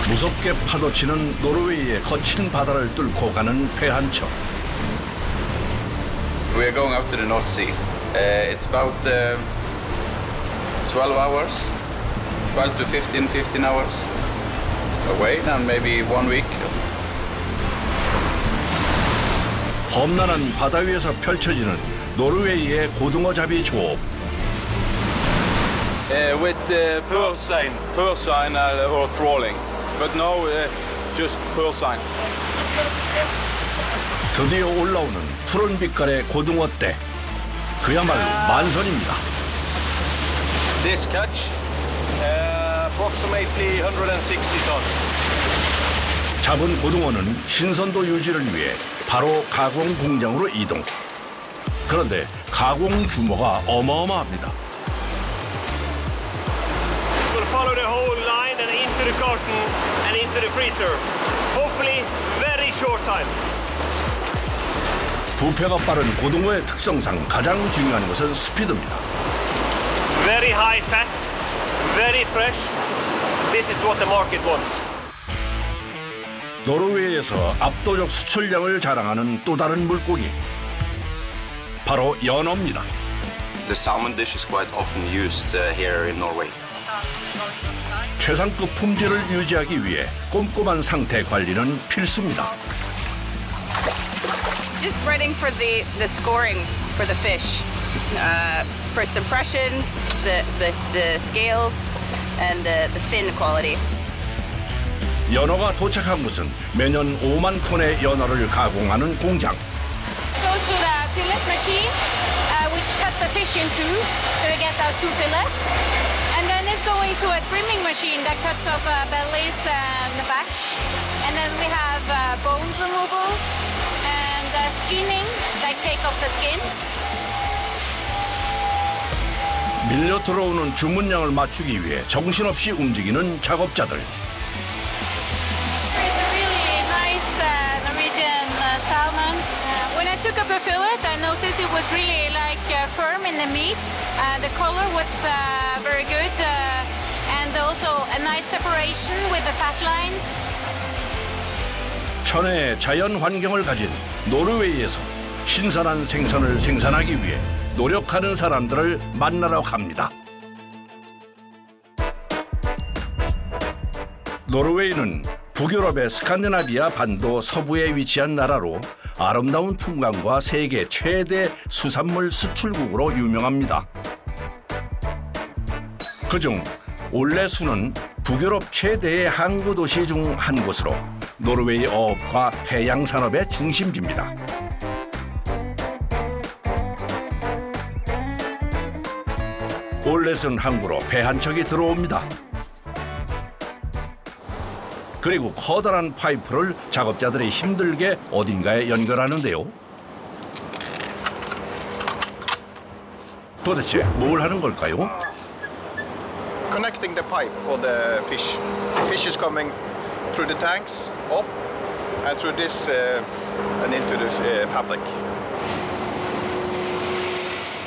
무섭게 파도치는 노르웨이의 거친 바다를 뚫고 가는 배 한 척. We are going out to the North Sea. It's about 12 hours, 12 to 15 hours away, and maybe 1 week. 험난한 바다 위에서 펼쳐지는 노르웨이의 고등어 잡이 조업. With pearl sign or trawling, but no, just pearl sign. 드디어 올라오는 푸른 빛깔의 고등어 떼. 그야말로 만선입니다. This catch, approximately 160 tons. 잡은 고등어는 신선도 유지를 위해 바로 가공 공장으로 이동. 그런데 가공 규모가 어마어마합니다. We'll follow the whole line and into the carton and into the freezer. Hopefully, very short time. 부패가 빠른 고등어의 특성상 가장 중요한 것은 스피드입니다. Very high fat, very fresh. This is what the market wants. 노르웨이에서 압도적 수출량을 자랑하는 또 다른 물고기. 바로 연어입니다. The salmon dish is quite often used here in Norway. 최상급 품질을 유지하기 위해 꼼꼼한 상태 관리는 필수입니다. Just writing for the scoring for the fish. First impression, the scales, and the fin quality. 연어가 도착한 곳은 매년 5만 톤의 연어를 가공하는 공장. Goes to the fillet machine, which cut the fish in two, so we get our two fillets. And then it's going to a trimming machine that cuts off bellies and the back. And then we have bone removal and skinning, like take off the skin. 밀려 들어오는 주문량을 맞추기 위해 정신없이 움직이는 작업자들. It's a really nice Norwegian salmon. When I took up a fillet, I noticed it was really like firm in the meat. The color was very good, and also a nice separation with the fat lines. 천혜의 자연 환경을 가진 노르웨이에서 신선한 생선을 생산하기 위해 노력하는 사람들을 만나러 갑니다. 노르웨이는 북유럽의 스칸디나비아 반도 서부에 위치한 나라로 아름다운 풍광과 세계 최대 수산물 수출국으로 유명합니다. 그중 올레수는 북유럽 최대의 항구 도시 중 한 곳으로 노르웨이 어업과 해양 산업의 중심지입니다. 올렛은 항구로 배 한 척이 들어옵니다. 그리고 커다란 파이프를 작업자들이 힘들게 어딘가에 연결하는데요. 도대체 뭘 하는 걸까요? Connecting the pipe for the fish. The fish is coming through the tanks, up, and through this and into this fabric.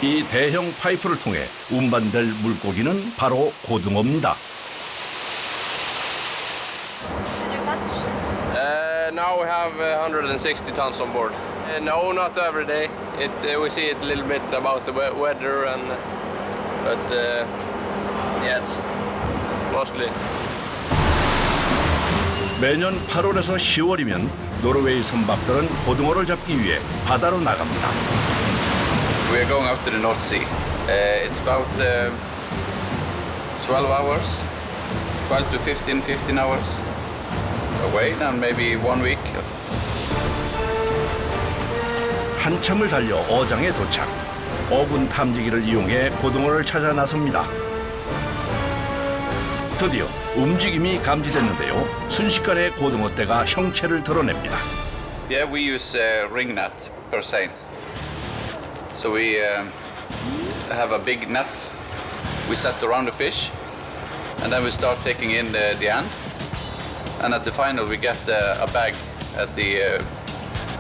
이 대형 파이프를 통해 운반될 물고기는 바로 고등어입니다. Now we have 160 tons on board. No, not every day. We see it a little bit about the weather, but yes, mostly. 매년 8월에서 10월이면 노르웨이 선박들은 고등어를 잡기 위해 바다로 나갑니다. We are going out to the North Sea. It's about 12 hours, 12 to 15 hours away, and maybe 1 week. 한참을 달려 어장에 도착. 어군 탐지기를 이용해 고등어를 찾아 나섭니다. 드디어 움직임이 감지됐는데요. 순식간에 고등어 떼가 형체를 드러냅니다. Yeah, we use ring net per seine. So we have a big net. We set around the fish, and then we start taking in the end. And at the final, we get a bag at the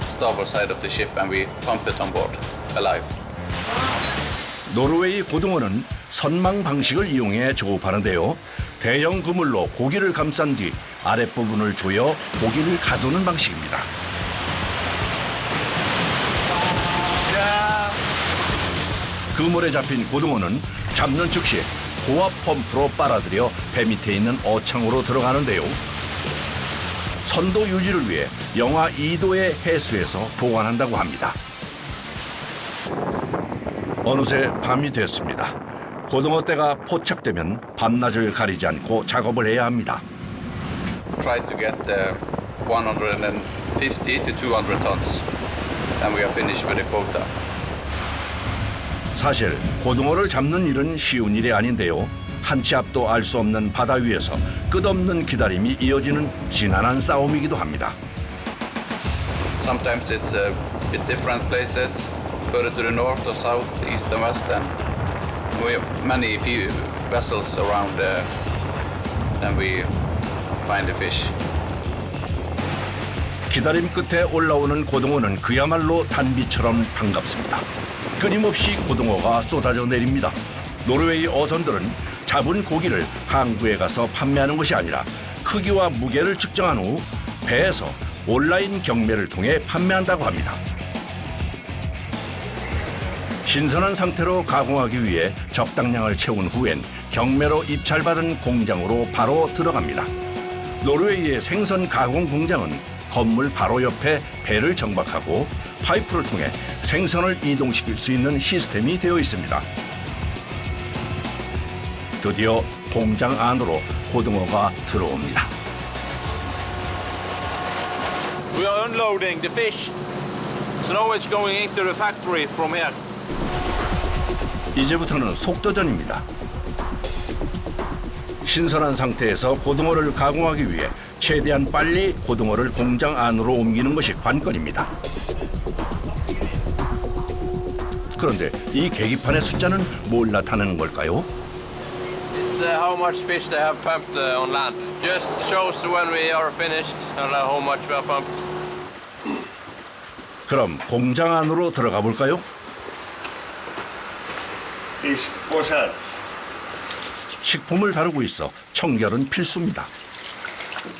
starboard side of the ship, and we pump it on board alive. 노르웨이 고등어는 선망 방식을 이용해 조업하는데요. 대형 그물로 고기를 감싼 뒤 아랫부분을 조여 고기를 가두는 방식입니다. 그물에 잡힌 고등어는 잡는 즉시 고압 펌프로 빨아들여 배 밑에 있는 어창으로 들어가는데요. 선도 유지를 위해 영하 2도의 해수에서 보관한다고 합니다. 어느새 밤이 됐습니다. 고등어 떼가 포착되면 밤낮을 가리지 않고 작업을 해야 합니다. Try to get 150 to 200 tons. Then we are finished with the quota. 사실 고등어를 잡는 일은 쉬운 일이 아닌데요. 한치 앞도 알 수 없는 바다 위에서 끝없는 기다림이 이어지는 지난한 싸움이기도 합니다. Sometimes it's bit different places, further to the north or south, east and west, and we have many vessels around and we find the fish. 기다림 끝에 올라오는 고등어는 그야말로 단비처럼 반갑습니다. 끊임없이 고등어가 쏟아져 내립니다. 노르웨이 어선들은 잡은 고기를 항구에 가서 판매하는 것이 아니라 크기와 무게를 측정한 후 배에서 온라인 경매를 통해 판매한다고 합니다. 신선한 상태로 가공하기 위해 적당량을 채운 후엔 경매로 입찰받은 공장으로 바로 들어갑니다. 노르웨이의 생선 가공 공장은 건물 바로 옆에 배를 정박하고 파이프를 통해 생선을 이동시킬 수 있는 시스템이 되어 있습니다. 드디어 공장 안으로 고등어가 들어옵니다. We are unloading the fish. So now it's going into the factory from here. 이제부터는 속도전입니다. 신선한 상태에서 고등어를 가공하기 위해 최대한 빨리 고등어를 공장 안으로 옮기는 것이 관건입니다. 그런데 이 계기판의 숫자는 뭘 나타내는 걸까요? It's how much fish they have pumped on land. Just shows when we are finished and how much we have pumped. 그럼 공장 안으로 들어가 볼까요? Please wash hands. 식품을 다루고 있어 청결은 필수입니다.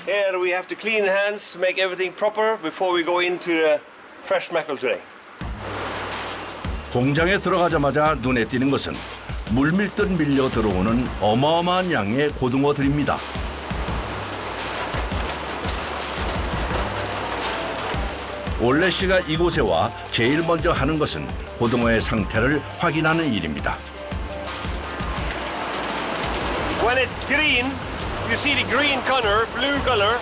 Here we have to clean hands, make everything proper before we go into the fresh mackerel today. 공장에 들어가자마자 눈에 띄는 것은 물밀듯 밀려 들어오는 어마어마한 양의 고등어들입니다. 올레 씨가 이곳에 와 제일 먼저 하는 것은 고등어의 상태를 확인하는 일입니다. When it's green, you see the green color, blue color.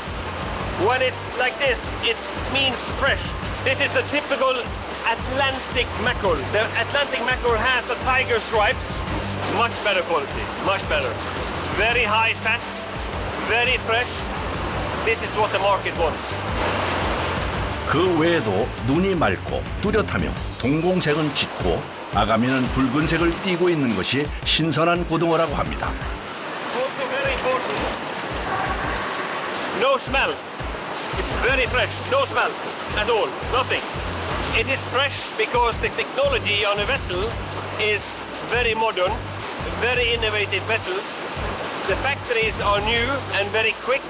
When it's like this, it means fresh. This is the typical Atlantic mackerel. The Atlantic mackerel has a tiger stripes. Much better quality, much better. Very high fat, very fresh. This is what the market wants. 그 외에도 눈이 맑고 뚜렷하며 동공색은 짙고 아가미는 붉은색을 띠고 있는 것이 신선한 고등어라고 합니다. Also very important. No smell. It's very fresh. No smell at all. Nothing. It is fresh because the technology on the vessel is very modern, very innovative vessels. The factories are new and very quick.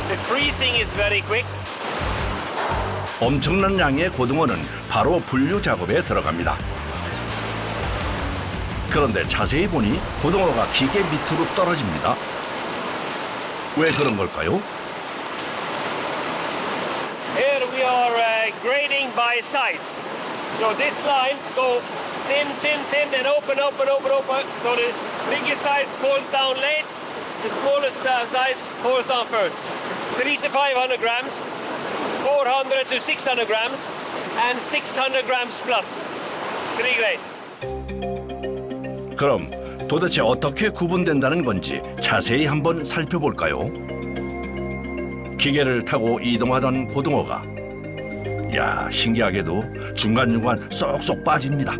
The freezing is very quick. 엄청난 양의 고등어는 바로 분류 작업에 들어갑니다. 그런데 자세히 보니 고등어가 기계 밑으로 떨어집니다. 왜 그런 걸까요? Here we are grading by size. So these lines go thin, thin, thin, then open, open, open, open. So the biggest size falls down late. The smallest size falls down first. 300 to 500 grams, 400 to 600 grams, and 600 grams plus. 3 grades. 그럼 도대체 어떻게 구분된다는 건지 자세히 한번 살펴볼까요? 기계를 타고 이동하던 고등어가 야 신기하게도 중간중간 쏙쏙 빠집니다.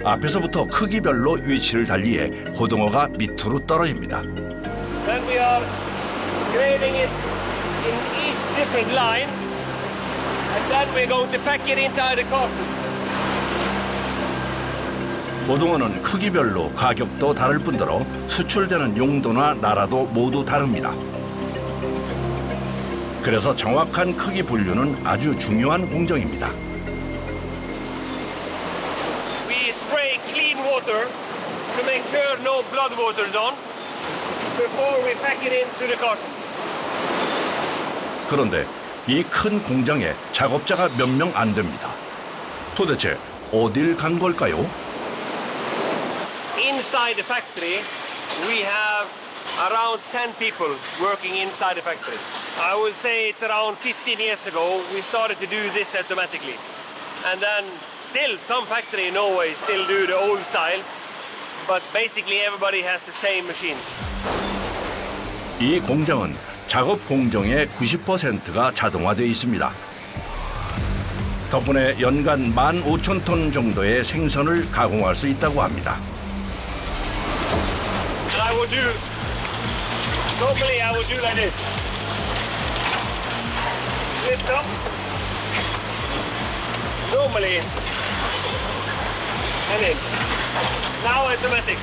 앞에서부터 크기별로 위치를 달리해 고등어가 밑으로 떨어집니다. Then we are grading it in each different line, and then we're going to pack it inside the carton. 고등어는 크기별로 가격도 다를 뿐더러 수출되는 용도나 나라도 모두 다릅니다. 그래서 정확한 크기 분류는 아주 중요한 공정입니다. We spray clean water to make sure no blood water is on before we pack it into the carton. 그런데 이 큰 공장에 작업자가 몇 명 안 됩니다. 도대체 어딜 간 걸까요? Inside the factory, we have around 10 people working inside the factory. I would say it's around 15 years ago we started to do this automatically. And then still some factory in Norway still do the old style, but basically everybody has the same machines. 이 공장은 작업 공정의 90%가 자동화되어 있습니다. 덕분에 연간 15,000톤 정도의 생선을 가공할 수 있다고 합니다. And I would do, normally I would do like this. Lift up. Normally. And in. Now automatic.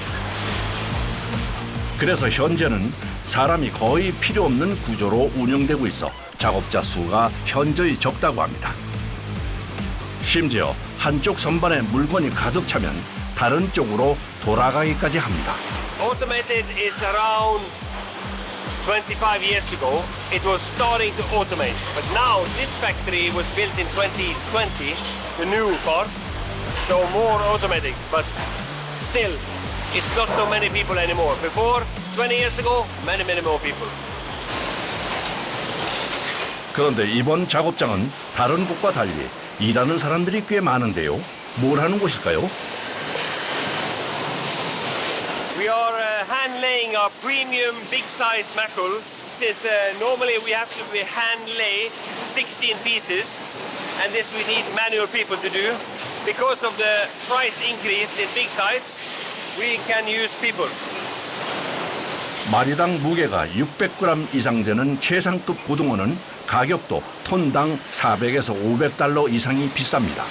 그래서 현재는 사람이 거의 필요 없는 구조로 운영되고 있어 작업자 수가 현저히 적다고 합니다. 심지어 한쪽 선반에 물건이 가득 차면 다른 쪽으로 돌아가기까지 합니다. Automated is around 25 years ago. It was starting to automate. But now this factory was built in 2020, the new part. So more automatic, but still it's not so many people anymore. Before, 20 years ago, many more people. 그런데 이번 작업장은 다른 곳과 달리 일하는 사람들이 꽤 많은데요. 뭘 하는 곳일까요? We are hand laying our premium big size mackerel. Since normally we have to hand lay 16 pieces, and this we need manual people to do. Because of the price increase in big size, we can use people. 마리당 무게가 600g 이상 되는 최상급 고등어는 가격도 톤당 400에서 500달러 이상이 비쌉니다.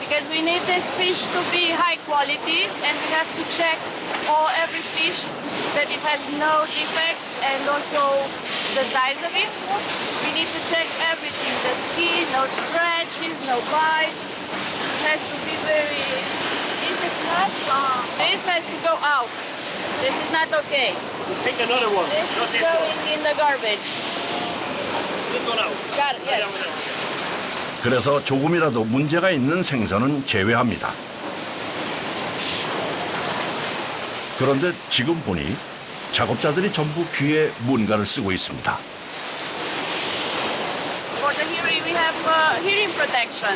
Because we need this fish to be high quality and we have to check every fish that it has no defects and also the size of it. We need to check everything, the skin, no scratches, no bites. It has to be very, this is not, this has to go out. This is not okay. Take another one. This Not is this one. going in the garbage. This one out. Got it, yes. 그래서 조금이라도 문제가 있는 생선은 제외합니다. 그런데 지금 보니 작업자들이 전부 귀에 뭔가를 쓰고 있습니다. For the hearing, we have hearing protection.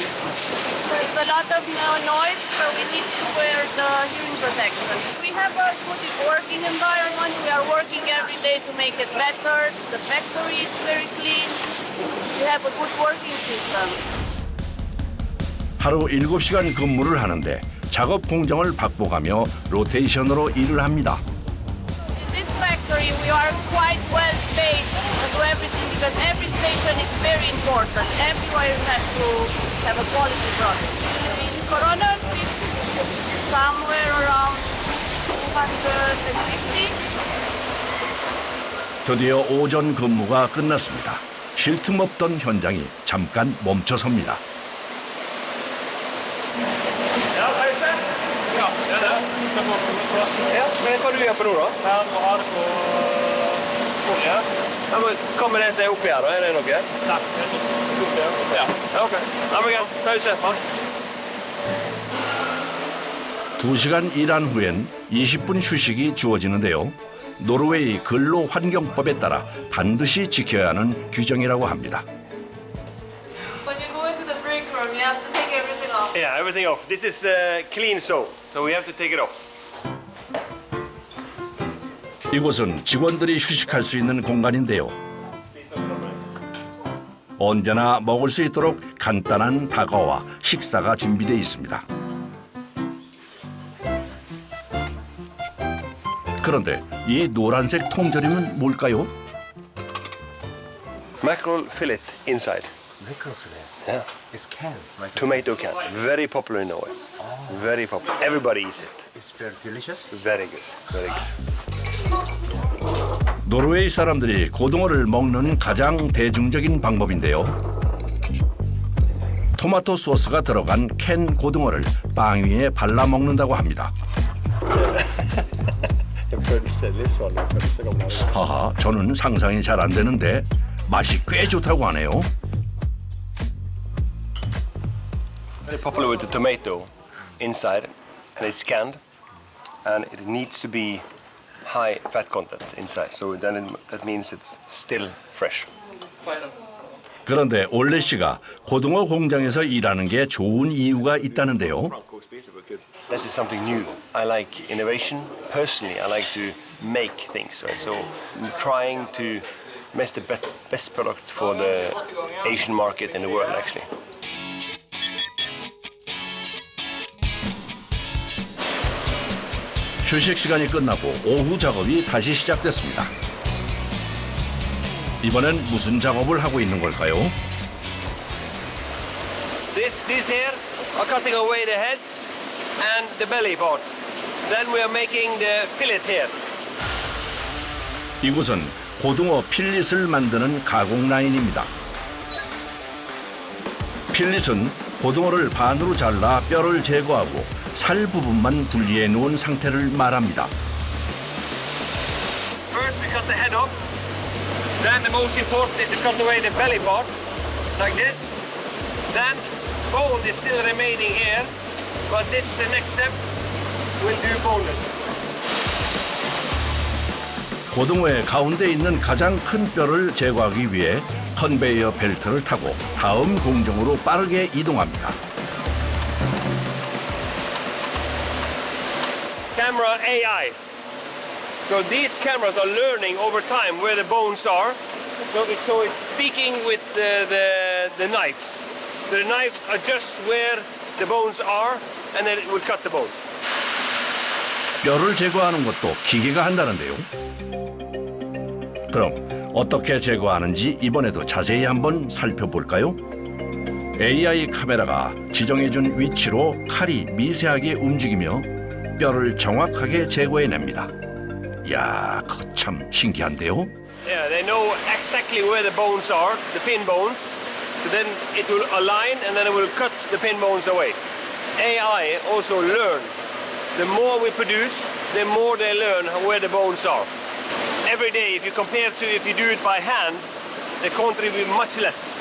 It's a lot of noise, so we need to wear the hearing protection. We have a good working environment. We are working every day to make it better. The factory is very clean. We have a good working system. 하루 7시간 근무를 하는데 작업 공정을 바꿔가며 로테이션으로 일을 합니다. In this factory, we are quite well paid to do everything because every station is very important. Everywhere you have to have a quality product. In Corona, it's somewhere around 250. 드디어 오전 근무가 끝났습니다. 쉴 틈 없던 현장이 잠깐 멈춰섭니다. Ja, pause. Ja, det er det. Ja, men hva du gjør på nå da? Ja, nå har det på ja. Ja, men kommer det seg opp her da? Er det noe? Nei, det er ja. Ok. Ja, men greit. Pause. 2시간 일한 후엔 20분 휴식이 주어지는데요. 노르웨이 근로환경법에 따라 반드시 지켜야 하는 규정이라고 합니다. When you go into the break room, you have to take everything off. Yeah, everything off. This is clean soap, so we have to take it off. 이곳은 직원들이 휴식할 수 있는 공간인데요. 언제나 먹을 수 있도록 간단한 다과와 식사가 준비되어 있습니다. 그런데 이 노란색 통조림은 뭘까요? Mackerel fillet inside. Mackerel fillet. Yeah. It's can, right? Tomato can. Very popular in Norway. Very popular. Everybody eats it. It's very delicious. Very good. Very good. 노르웨이 사람들이 고등어를 먹는 가장 대중적인 방법인데요. 토마토 소스가 들어간 캔 고등어를 빵 위에 발라 먹는다고 합니다. 하하, 저는 상상이 잘 안 되는데 맛이 꽤 좋다고 하네요. Very popular with the tomato inside, and it's canned, and it needs to be high fat content inside. So then that means it's still fresh. 그런데 올레 씨가 고등어 공장에서 일하는 게 좋은 이유가 있다는데요. That is something new. I like innovation. Personally, I like to make things. Right? So I'm trying to make the best product for the Asian market in the world, actually. 휴식 시간이 끝나고 오후 작업이 다시 시작됐습니다. 이번엔 무슨 작업을 하고 있는 걸까요? This here are cutting away the heads and the belly part. Then we are making the fillet here. 이곳은 고등어 필릿을 만드는 가공 라인입니다. 필릿은 고등어를 반으로 잘라 뼈를 제거하고 살 부분만 분리해 놓은 상태를 말합니다. First we cut the head off. Then the most important is to cut away the belly part, like this. Then bone is still remaining here, but this is the next step. We'll do boneless. 고등어의 가운데 있는 가장 큰 뼈를 제거하기 위해 컨베이어 벨트를 타고 다음 공정으로 빠르게 이동합니다. Camera AI. So these cameras are learning over time where the bones are. So it's speaking with the knives. So the knives are just where the bones are, and then it will cut the bones. 뼈를 제거하는 것도 기계가 한다는데요. 그럼 어떻게 제거하는지 이번에도 자세히 한번 살펴볼까요? AI 카메라가 지정해준 위치로 칼이 미세하게 움직이며 뼈를 정확하게 제거해냅니다. 이야, 참 신기한데요? Yeah, they know exactly where the bones are, the pin bones. So then it will align and then it will cut the pin bones away. AI also learn. The more we produce, the more they learn where the bones are. Every day, if you compare to if you do it by hand, the quantity will be much less.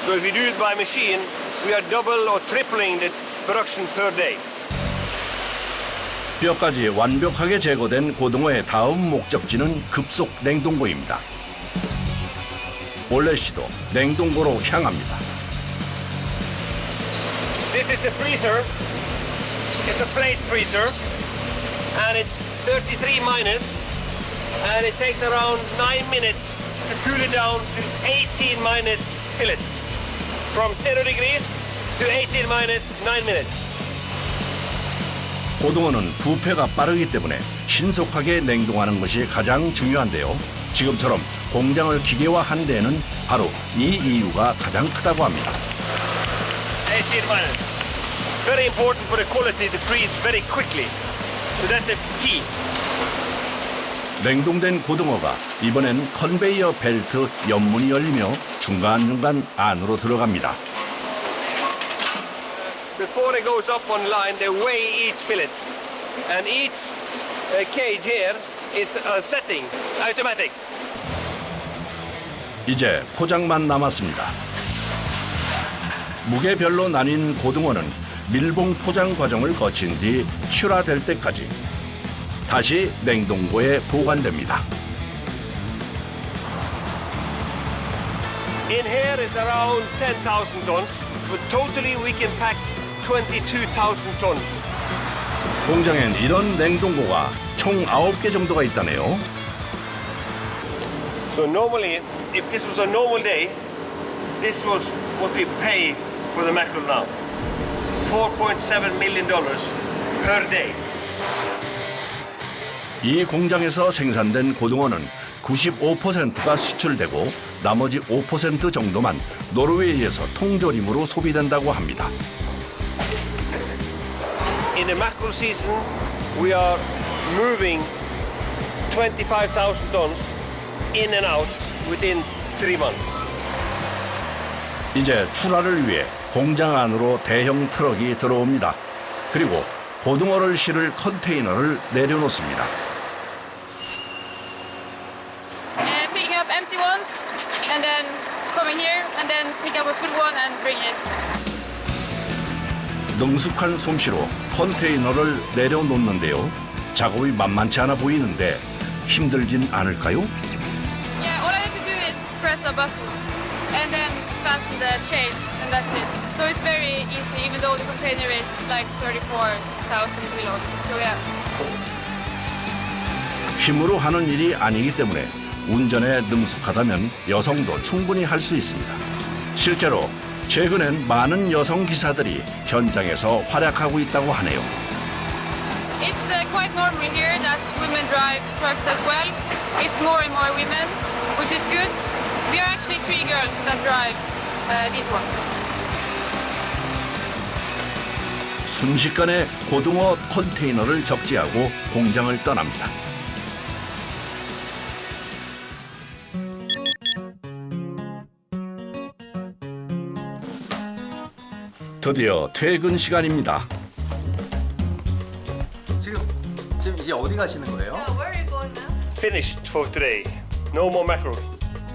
So if you do it by machine, we are double or tripling the production per day. 뼈까지 완벽하게 제거된 고등어의 다음 목적지는 급속 냉동고입니다. 올레 씨도 냉동고로 향합니다. This is the freezer. It's a plate freezer, and it's 33 minus, and it takes around 9 minutes to cool it down to 18 minus fillets. From 0 degrees to 18 minus, 9 minutes. 고등어는 부패가 빠르기 때문에 신속하게 냉동하는 것이 가장 중요한데요. 지금처럼 공장을 기계화한 데에는 바로 이 이유가 가장 크다고 합니다. 18 minutes. Very important for the quality to freeze very quickly. So that's a key. 냉동된 고등어가 이번엔 컨베이어 벨트 옆문이 열리며 중간중간 안으로 들어갑니다. Before it goes up on line, they weigh each fillet. And each cage here is a setting, automatic. 이제 포장만 남았습니다. 무게별로 나뉜 고등어는 밀봉 포장 과정을 거친 뒤 출하될 때까지 다시 냉동고에 보관됩니다. In here is around 10,000 tons, but totally we can pack 22,000 tons. 공장엔 이런 냉동고가 총 9개 정도가 있다네요. So normally, if this was a normal day, this was what we pay for the mackerel now. $4.7 million per day. 이 공장에서 생산된 고등어는 95%가 수출되고 나머지 5% 정도만 노르웨이에서 통조림으로 소비된다고 합니다. In the mackerel season, we are moving 25,000 tons in and out within 3 months. 이제 출하를 위해 공장 안으로 대형 트럭이 들어옵니다. 그리고 고등어를 실을 컨테이너를 내려놓습니다. Picking up empty ones and then coming here and then pick up a full one and bring it. 능숙한 솜씨로 컨테이너를 내려놓는데요. 작업이 만만치 않아 보이는데 힘들진 않을까요? Yeah, all I need to do is press a button and then fasten the chains and that's it. So it's very easy even though the container is like 34,000 kilos. So yeah. 힘으로 하는 일이 아니기 때문에 운전에 능숙하다면 여성도 충분히 할 수 있습니다. 실제로 최근엔 많은 여성 기사들이 현장에서 활약하고 있다고 하네요. It's quite normal here that women drive trucks as well. It's more and more women, which is good. We are actually 3 girls that drive these ones. 순식간에 고등어 컨테이너를 적재하고 공장을 떠납니다. 드디어 퇴근 시간입니다. 지금 이제 어디 가시는 거예요? Yeah, where are you going now? Finished for today. No more mackerel.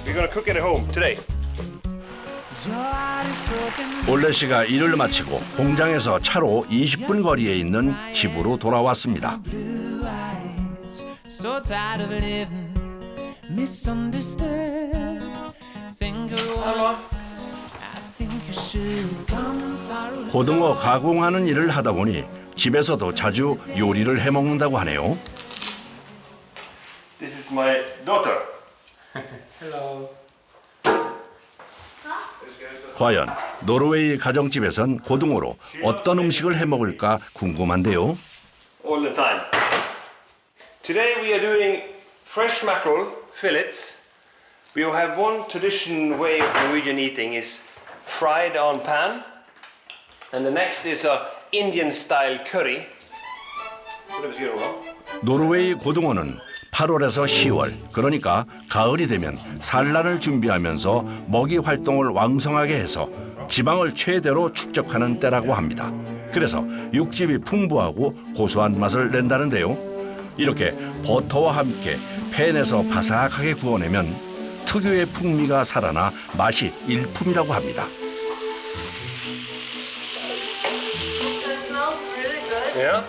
We're gonna cook it at home today. 올레 씨가 일을 마치고 공장에서 차로 20분 거리에 있는 집으로 돌아왔습니다. So tired of living misunderstood. Finger one. I think you should come sorrow. 고등어 가공하는 일을 하다 보니 집에서도 자주 요리를 해 먹는다고 하네요. This is my daughter. Hello. 과연 노르웨이 가정집에선 고등어로 어떤 음식을 해 먹을까 궁금한데요. All the time. Today we are doing fresh mackerel fillets. We have one traditional way of Norwegian eating is fried on pan, and the next is a Indian style curry. 노르웨이 고등어는 8월에서 10월, 그러니까 가을이 되면 산란을 준비하면서 먹이 활동을 왕성하게 해서 지방을 최대로 축적하는 때라고 합니다. 그래서 육즙이 풍부하고 고소한 맛을 낸다는데요. 이렇게 버터와 함께 팬에서 바삭하게 구워내면 특유의 풍미가 살아나 맛이 일품이라고 합니다. It smells really good. Yeah?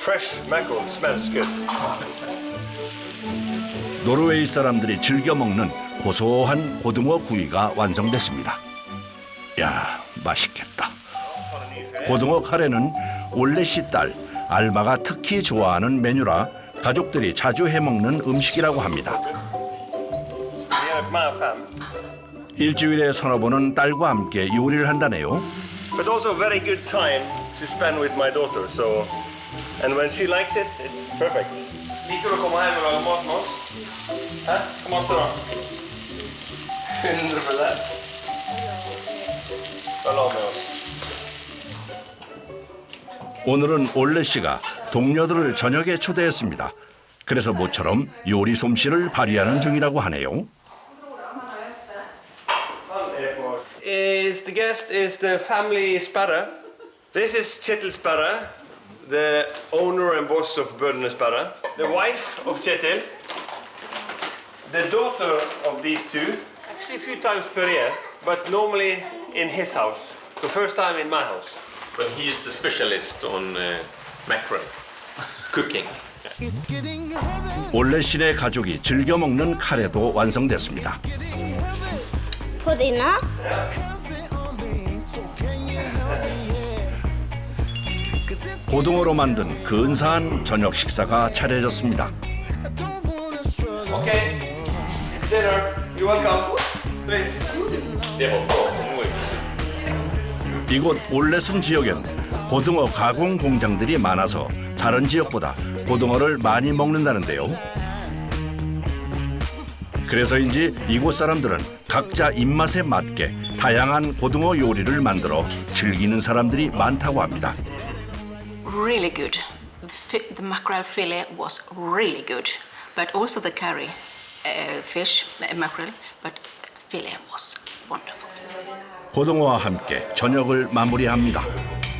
Fresh mackerel smells good. 노르웨이 사람들이 즐겨 먹는 고소한 고등어 구이가 완성됐습니다. 야, 맛있겠다. 고등어 카레는 올레 씨 딸 알마가 특히 좋아하는 메뉴라 가족들이 자주 해먹는 음식이라고 합니다. 일주일에 서너 번은 딸과 함께 요리를 한다네요. But also a very good time to spend with my daughter. So, and when she likes it, it's perfect. Liker du å komme hjem og lage mat med oss? Hæ? Hvor masse da? 100%. Følg med oss. 오늘은 올레 씨가 동료들을 저녁에 초대했습니다. 그래서 모처럼 요리 솜씨를 발휘하는 중이라고 하네요. The guest is the family Sparre. This is Kjetil Sparre, the owner and boss of Bødene Sparre. The wife of Kjetil. The daughter of these two. Actually a few times per year, but normally in his house. So first time in my house. But he is the specialist on mackerel cooking. 올레 씨네 가족이 즐겨 먹는 카레도 완성됐습니다. 푸디나? 고등어로 만든 근사한 저녁 식사가 차려졌습니다. Okay, it's dinner. You're welcome. Please. 이곳 올레순 지역엔 고등어 가공 공장들이 많아서 다른 지역보다 고등어를 많이 먹는다는데요. 그래서인지 이곳 saram들은 각자 입맛에 맞게 다양한 고등어 요리를 만들어 즐기는 사람들이 많다고 합니다. Really good. The mackerel fillet was really good, but also the curry fish mackerel, but fillet was wonderful. 고등어와 함께 저녁을 마무리합니다.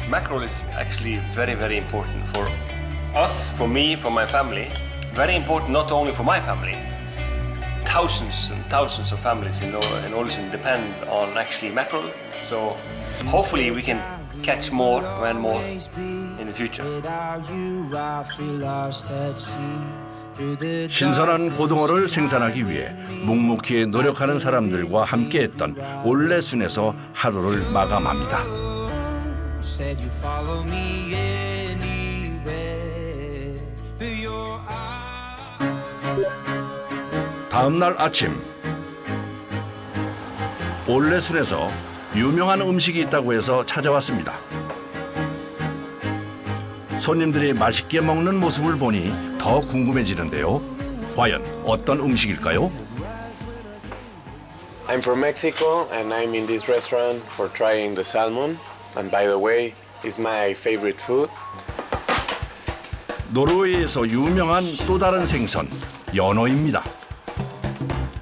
Mackerel is actually very, very important for us, for me, for my family. Very important not only for my family. Thousands and thousands of families in Ålesund depend on actually mackerel. So hopefully we can catch more and more in the future. 신선한 고등어를 생산하기 위해 묵묵히 노력하는 사람들과 함께했던 올레순에서 하루를 마감합니다. 다음 날 아침, 올레순에서 유명한 음식이 있다고 해서 찾아왔습니다. 손님들이 맛있게 먹는 모습을 보니 더 궁금해지는데요. 과연 어떤 음식일까요? I'm from Mexico and I'm in this restaurant for trying the salmon. And by the way, it's my favorite food. 노르웨이에서 유명한 또 다른 생선, 연어입니다.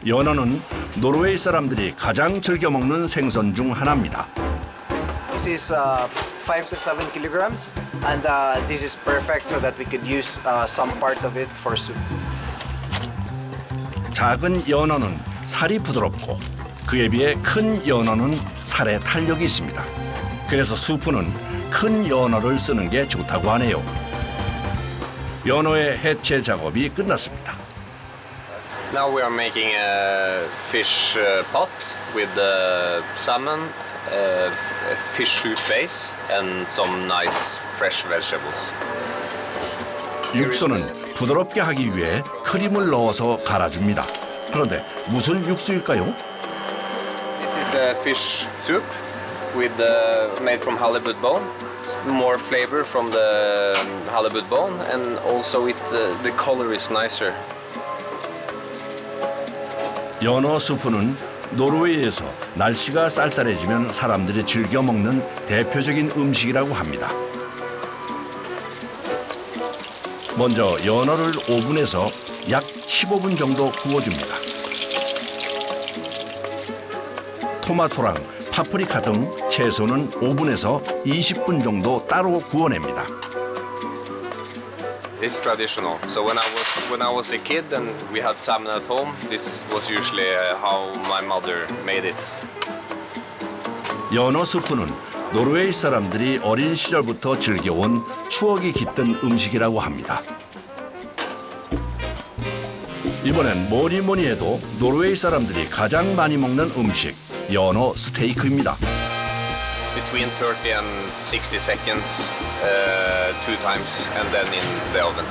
연어는 노르웨이 사람들이 가장 즐겨 먹는 생선 중 하나입니다. This is 5 to 7 kilograms, and this is perfect so that we could use some part of it for soup. 작은 연어는 살이 부드럽고 그에 비해 큰 연어는 살에 탄력이 있습니다. 그래서 수프는 큰 연어를 쓰는 게 좋다고 하네요. 연어의 해체 작업이 끝났습니다. Now we are making a fish pot with salmon, fish soup base, and some nice fresh vegetables. 육수는 부드럽게 하기 위해 크림을 넣어서 갈아줍니다. 그런데 무슨 육수일까요? This is the fish soup with made from halibut bone. It's more flavor from the halibut bone, and also the color is nicer. 연어 수프는 노르웨이에서 날씨가 쌀쌀해지면 사람들이 즐겨 먹는 대표적인 음식이라고 합니다. 먼저 연어를 오븐에서 약 15분 정도 구워줍니다. 토마토랑 파프리카 등 채소는 오븐에서 20분 정도 따로 구워냅니다. It's traditional. So when I was a kid and we had salmon at home, this was usually how my mother made it. 연어 수프는 노르웨이 사람들이 어린 시절부터 즐겨온 추억이 깃든 음식이라고 합니다. 이번엔 뭐니 해도 노르웨이 사람들이 가장 많이 먹는 음식, 연어 스테이크입니다. Between 30 and 60 seconds, 2 times, and then in the oven.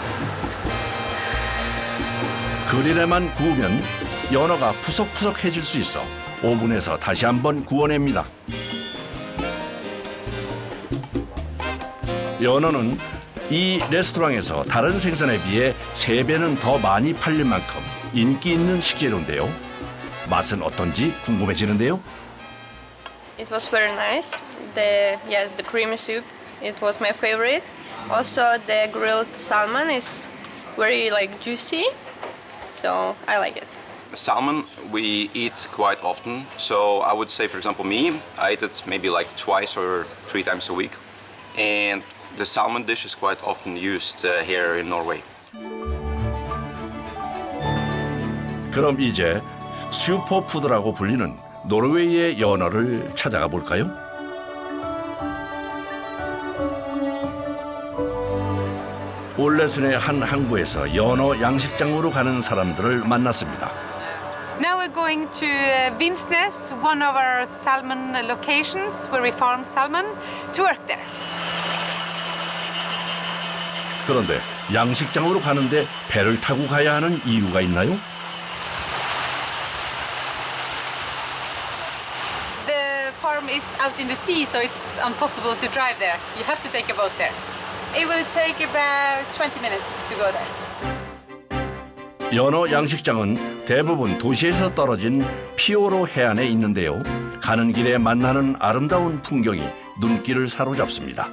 그릴에만 구우면 연어가 푸석푸석해질 수 있어 오븐에서 다시 한번 구워냅니다. 연어는 이 레스토랑에서 다른 생선에 비해 3배는 더 많이 팔릴 만큼 인기 있는 식재료인데요. 맛은 어떤지 궁금해지는데요. It was very nice. The creamy soup, it was my favorite. Also, the grilled salmon is very juicy, so I like it. Salmon we eat quite often, so I would say, for example, me, I eat it maybe twice or 3 times a week, and the salmon dish is quite often used here in Norway. 그럼 이제 슈퍼푸드라고 불리는 노르웨이의 연어를 찾아가 볼까요? 올레순의 한 항구에서 연어 양식장으로 가는 사람들을 만났습니다. Now we're going to Vinsnes, one of our salmon locations where we farm salmon, to work there. 그런데 양식장으로 가는데 배를 타고 가야 하는 이유가 있나요? The farm is out in the sea, so it's impossible to drive there. You have to take a boat there. It will take about 20 minutes to go there. 연어 양식장은 대부분 도시에서 떨어진 피오로 해안에 있는데요. 가는 길에 만나는 아름다운 풍경이 눈길을 사로잡습니다.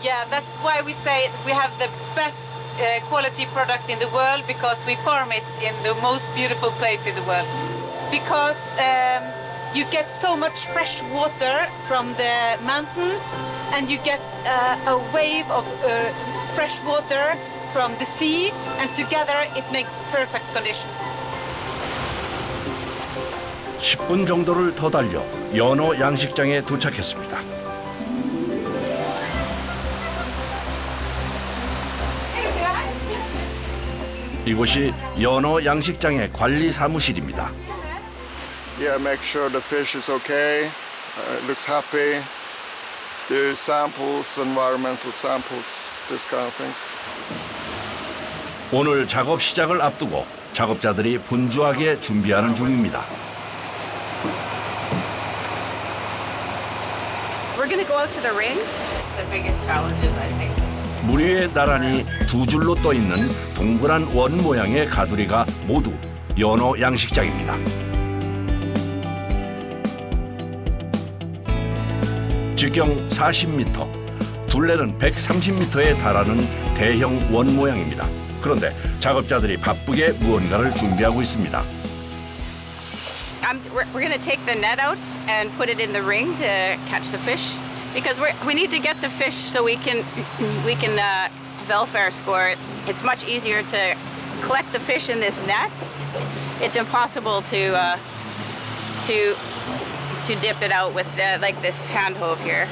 Yeah, that's why we say we have the best quality product in the world because we farm it in the most beautiful place in the world. Because you get so much fresh water from the mountains and you get a wave of fresh water from the sea and together it makes perfect conditions. 10분 정도를 더 달려 연어 양식장에 도착했습니다. 이곳이 연어 양식장의 관리 사무실입니다. Yeah, make sure the fish is okay, it looks happy, do samples, environmental samples, this kind of things. 오늘 작업 시작을 앞두고 작업자들이 분주하게 준비하는 중입니다. We're gonna go out to the ring. The biggest challenge is, I think. 물 위에 나란히 두 줄로 떠 있는 동그란 원 모양의 가두리가 모두 연어 양식장입니다. 직경 40m, 둘레는 130m에 달하는 대형 원 모양입니다. 그런데 작업자들이 바쁘게 무언가를 준비하고 있습니다. We're gonna take the net out and put it in the ring to catch the fish because we need to get the fish so we can welfare score. It's much easier to collect the fish in this net. It's impossible to dip it out with like this hand hove here.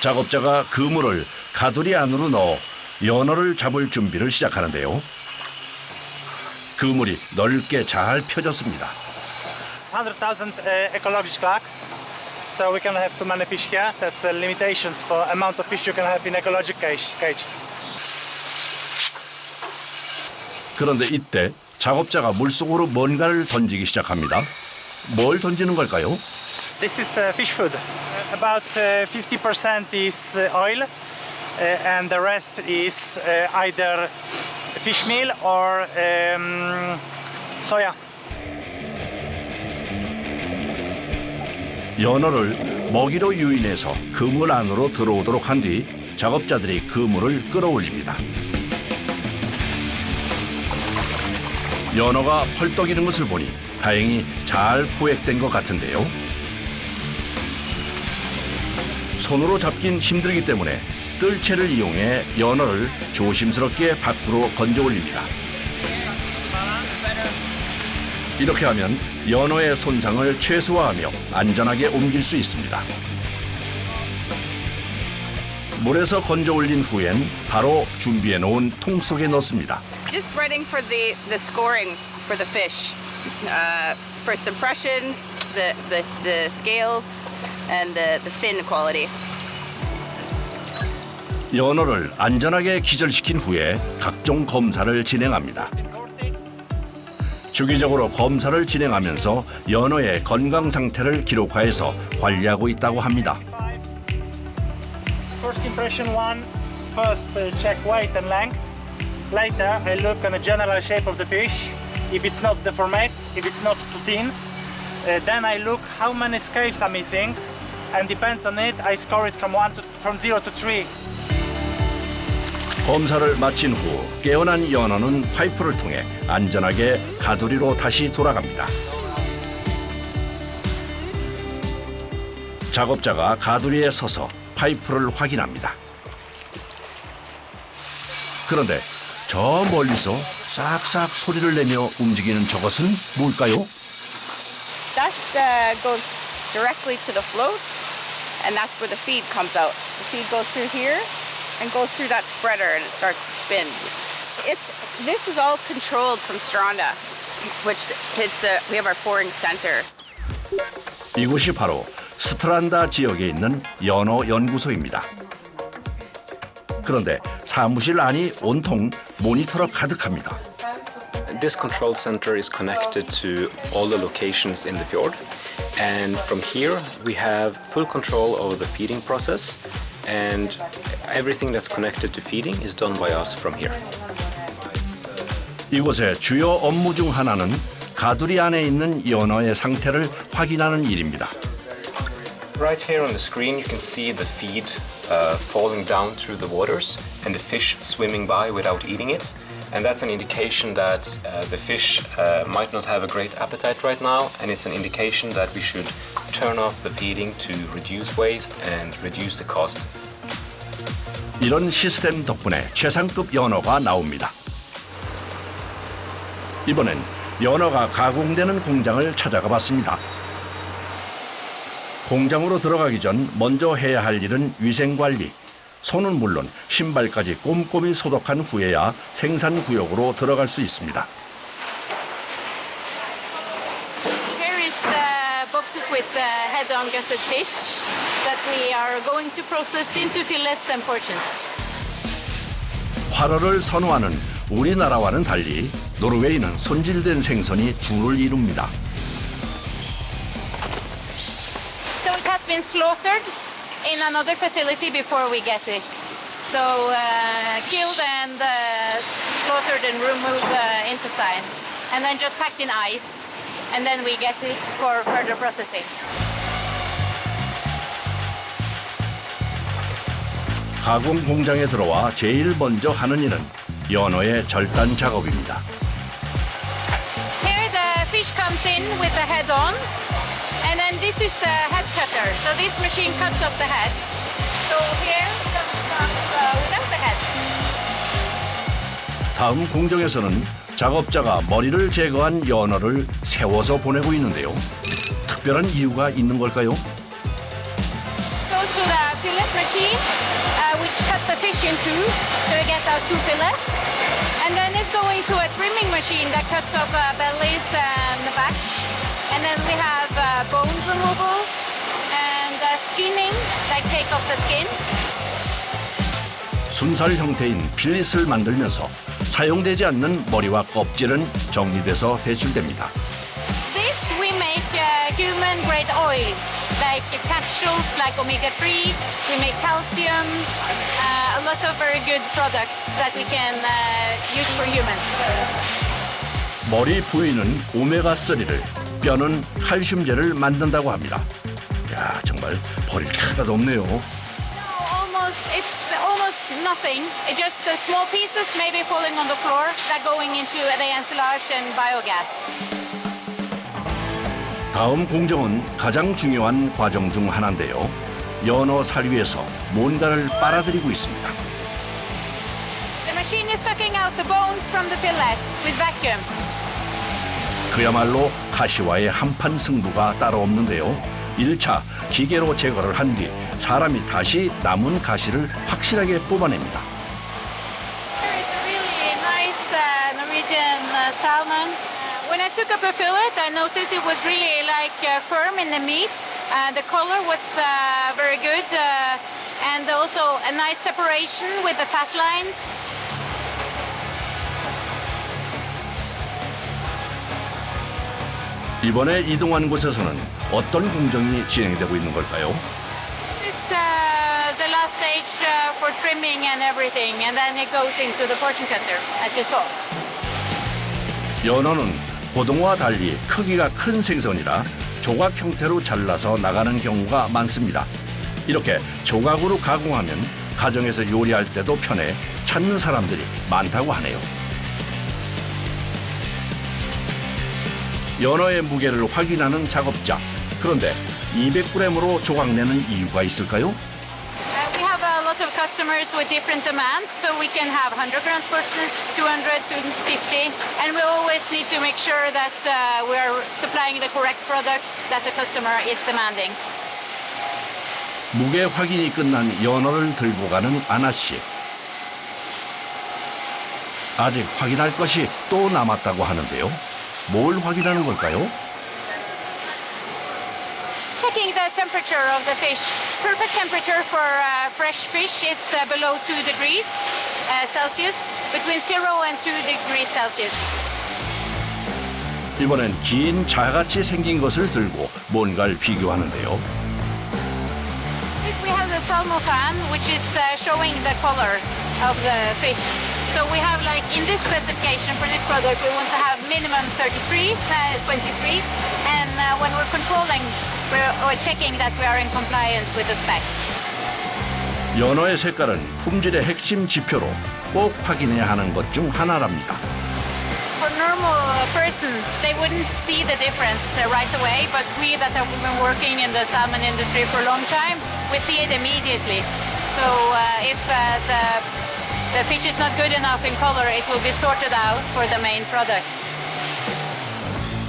작업자가 그물을 가두리 안으로 넣어 연어를 잡을 준비를 시작하는데요. 그물이 넓게 잘 펴졌습니다. 100,000 ecological acts, so we cannot have too many fish here. That's limitations for amount of fish you can have in ecological cage. 그런데 이때 작업자가 물속으로 뭔가를 던지기 시작합니다. 뭘 던지는 걸까요? This is fish food. About 50% is oil, and the rest is either fish meal or soya. 연어를 먹이로 유인해서 그물 안으로 들어오도록 한 뒤 작업자들이 그물을 끌어올립니다. 연어가 펄떡이는 것을 보니 다행히 잘 포획된 것 같은데요. 손으로 잡긴 힘들기 때문에 뜰채를 이용해 연어를 조심스럽게 밖으로 건져 올립니다. 이렇게 하면 연어의 손상을 최소화하며 안전하게 옮길 수 있습니다. 물에서 건져 올린 후엔 바로 준비해 놓은 통 속에 넣습니다. Just writing for the scoring for the fish. First impression, the scales, and the fin quality. 연어를 안전하게 기절시킨 후에 각종 검사를 진행합니다. 주기적으로 검사를 진행하면서 연어의 건강 상태를 기록화해서 관리하고 있다고 합니다. First impression one, first check weight and length. Later I look on the general shape of the fish. If it's not deformed, if it's not too thin, then I look how many scales are missing, and depends on it, I score it from 0 to 3. 검사를 마친 후 깨어난 연어는 파이프를 통해 안전하게 가두리로 다시 돌아갑니다. 작업자가 가두리에 서서 파이프를 확인합니다. 그런데 저 멀리서 싹싹 소리를 내며 움직이는 저것은 뭘까요? That goes directly to the float, and that's where the feed comes out. The feed goes through here and goes through that spreader, and it starts to spin. This is all controlled from Stranda, which we have our foraging center. 이곳이 바로 스트란다 지역에 있는 연어 연구소입니다. 그런데 사무실 안이 온통 모니터로 가득합니다. This control center is connected to all the locations in the fjord, And from here, we have full control over the feeding process, and everything that's connected to feeding is done by us from here. 이곳의 주요 업무 중 하나는 가두리 안에 있는 연어의 상태를 확인하는 일입니다. Right here on the screen, you can see the feed falling down through the waters and the fish swimming by without eating it. And that's an indication that the fish might not have a great appetite right now, and it's an indication that we should turn off the feeding to reduce waste and reduce the cost. 이런 시스템 덕분에 최상급 연어가 나옵니다. 이번엔 연어가 가공되는 공장을 찾아가 봤습니다. 공장으로 들어가기 전 먼저 해야 할 일은 위생관리. 손은 물론 신발까지 꼼꼼히 소독한 후에야 생산구역으로 들어갈 수 있습니다. Here is boxes with head-on gutted fish that we are going to process into fillets and portions. 활어를 선호하는 우리나라와는 달리 노르웨이는 손질된 생선이 주를 이룹니다. So it has been slaughtered in another facility before we get it. So killed and slaughtered and removed intestine, and then just packed in ice, and then we get it for further processing. 가공 공장에 들어와 제일 먼저 하는 일은 연어의 절단 작업입니다. Here the fish comes in with the head on, and then this is the head cutter. So this machine cuts off the head. So here comes without the head. 다음 공정에서는 작업자가 머리를 제거한 연어를 세워서 보내고 있는데요. 특별한 이유가 있는 걸까요? Goes to the fillet machine, which cuts the fish in two, so we get our 2 fillets. And then it's going to a trimming machine that cuts off bellies and the back. And then we have bone removal and skinning, like take off the skin. 순살 형태인 필릿을 만들면서 사용되지 않는 머리와 껍질은 정리돼서 배출됩니다. This we make human grade oil, like capsules, like omega-3. We make calcium, a lot of very good products that we can use for humans. 머리 부위는 오메가3를, 뼈는 칼슘제를 만든다고 합니다. 야, 정말 버릴 게 하나도 없네요. It's almost nothing. It's just the small pieces maybe falling on the floor that going into the ensilage and biogas. 다음 공정은 가장 중요한 과정 중 하나인데요. 연어 살 위에서 뭔가를 빨아들이고 있습니다. The machine is sucking out the bones from the fillet with vacuum. 그야말로 가시와의 한판 승부가 따로 없는데요. 1차 기계로 제거를 한 뒤 사람이 다시 남은 가시를 확실하게 뽑아냅니다. Here is a really nice Norwegian salmon. When I took up a fillet, I noticed it was really like firm in the meat. The color was very good, and also a nice separation with the fat lines. 이번에 이동한 곳에서는 어떤 공정이 진행되고 있는 걸까요? This the last stage for trimming and everything, and then it goes into the portion cutter, as you saw. 연어는 고등어와 달리 크기가 큰 생선이라 조각 형태로 잘라서 나가는 경우가 많습니다. 이렇게 조각으로 가공하면 가정에서 요리할 때도 편해 찾는 사람들이 많다고 하네요. 연어의 무게를 확인하는 작업자. 그런데 200g으로 조각내는 이유가 있을까요? We have a lot of customers with different demands, so we can have 100 grams portions, 200, 250, and we always need to make sure that we are supplying the correct product that the customer is demanding. 무게 확인이 끝난 연어를 들고 가는 아나 씨. 아직 확인할 것이 또 남았다고 하는데요. 뭘 확인하는 걸까요? Checking the temperature of the fish. Perfect temperature for fresh fish is below 2 degrees Celsius, between 0 and 2 degrees Celsius. 이번엔 긴 자같이 생긴 것을 들고 뭔가를 비교하는데요. We have the Salmo fan, which is showing the color of the fish. So we have, like, in this specification for this product, we want to have minimum 23, and when we're controlling, we're checking that we are in compliance with the spec. 연어의 색깔은 품질의 핵심 지표로 꼭 확인해야 하는 것 중 하나랍니다. For normal person, they wouldn't see the difference right away, but we that have been working in the salmon industry for a long time, we see it immediately. So if the fish is not good enough in color, it will be sorted out for the main product.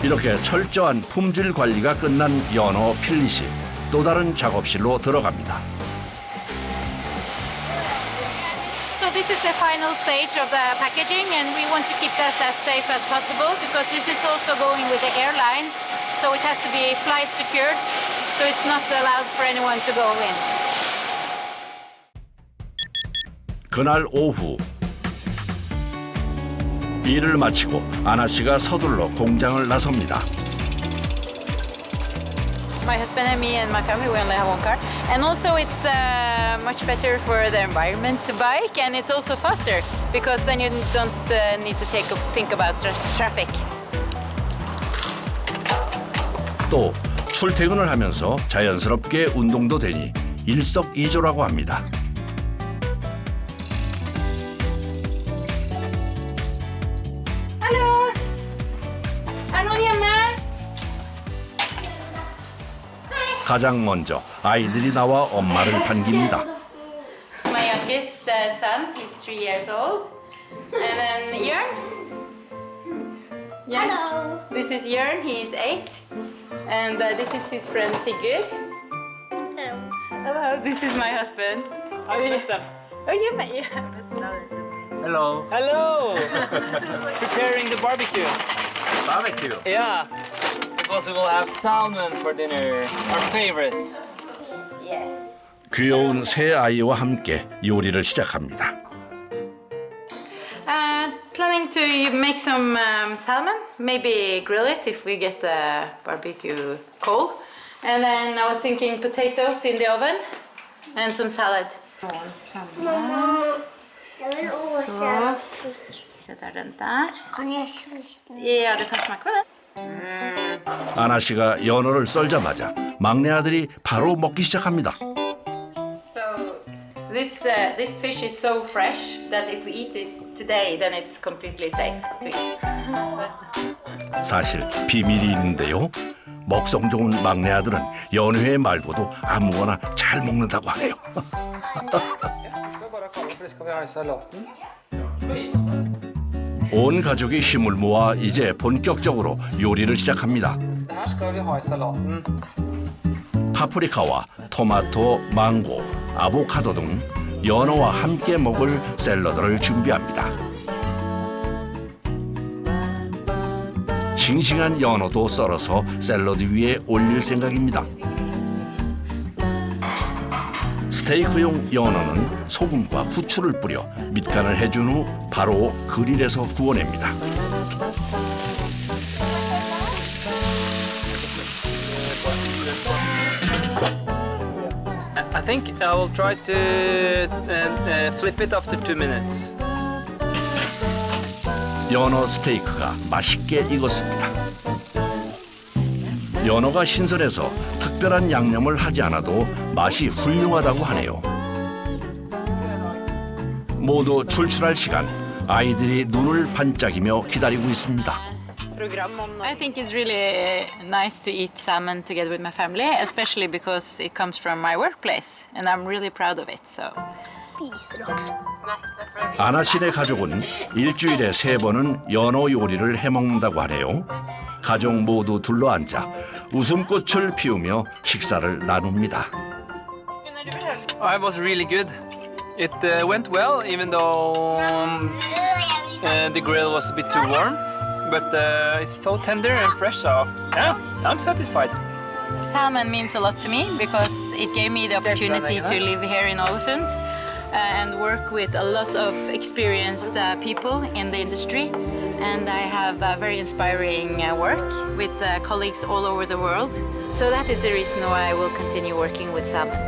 이렇게 철저한 품질 관리가 끝난 연어 필릿이 또 다른 작업실로 들어갑니다. So this is the final stage of the packaging, and we want to keep that as safe as possible because this is also going with the airline, so it has to be flight secured, so it's not allowed for anyone to go in. 그날 오후 일을 마치고 아나 씨가 서둘러 공장을 나섭니다. My husband and me and my family, we only have one car. And also it's much better for the environment to bike, and it's also faster because then you don't need to think about traffic. 또 출퇴근을 하면서 자연스럽게 운동도 되니 일석이조라고 합니다. Hello! Är någon hemma? 가장 먼저 아이들이 나와 엄마를 반깁니다. My youngest son, he's 3 years old. And then Jörn. Hello. This is Jörn, he is 8. And this is his friend Sigurd. Hello. Hello, this is my husband. Oh, you met you. Hello. Hello! Preparing the barbecue. Barbecue. Yeah, because we will have salmon for dinner, our favorite. Yes. 귀여운 새 아이와 함께 요리를 시작합니다. Planning to make some salmon, maybe grill it if we get the barbecue coal. And then I was thinking potatoes in the oven and some salad. Mamma, jag vill åsa. Sätter den där. Kan jag smaka? Ja, du kan smaka på den. 아나 씨가 연어를 썰자마자 막내 아들이 바로 먹기 시작합니다. So this fish is so fresh that if we eat it today, then it's completely safe to eat. 사실 비밀이 있는데요. 먹성 좋은 막내 아들은 연어회 말고도 아무거나 잘 먹는다고 하네요. 온 가족이 힘을 모아 이제 본격적으로 요리를 시작합니다. 파프리카와 토마토, 망고, 아보카도 등 연어와 함께 먹을 샐러드를 준비합니다. 싱싱한 연어도 썰어서 샐러드 위에 올릴 생각입니다. 스테이크용 연어는 소금과 후추를 뿌려 밑간을 해준 후 바로 그릴에서 구워냅니다. I think I will try to flip it after 2 minutes. 연어 스테이크가 맛있게 익었습니다. 연어가 신선해서 특별한 양념을 하지 않아도 맛이 훌륭하다고 하네요. 모두 출출할 시간, 아이들이 눈을 반짝이며 기다리고 있습니다. I think it's really nice to eat salmon together with my family, especially because it comes from my workplace, and I'm really proud of it. So. 아나 씨네 가족은 일주일에 3번은 연어 요리를 해먹는다고 하네요. 가족 모두 둘러앉아 웃음꽃을 피우며 식사를 나눕니다. It was really good. It went well, even though the grill was a bit too warm. But it's so tender and fresh, so yeah, I'm satisfied. Salmon means a lot to me because it gave me the opportunity to live here in Ålesund and work with a lot of experienced people in the industry. and I have very inspiring work with colleagues all over the world. So that is the reason why I will continue working with salmon.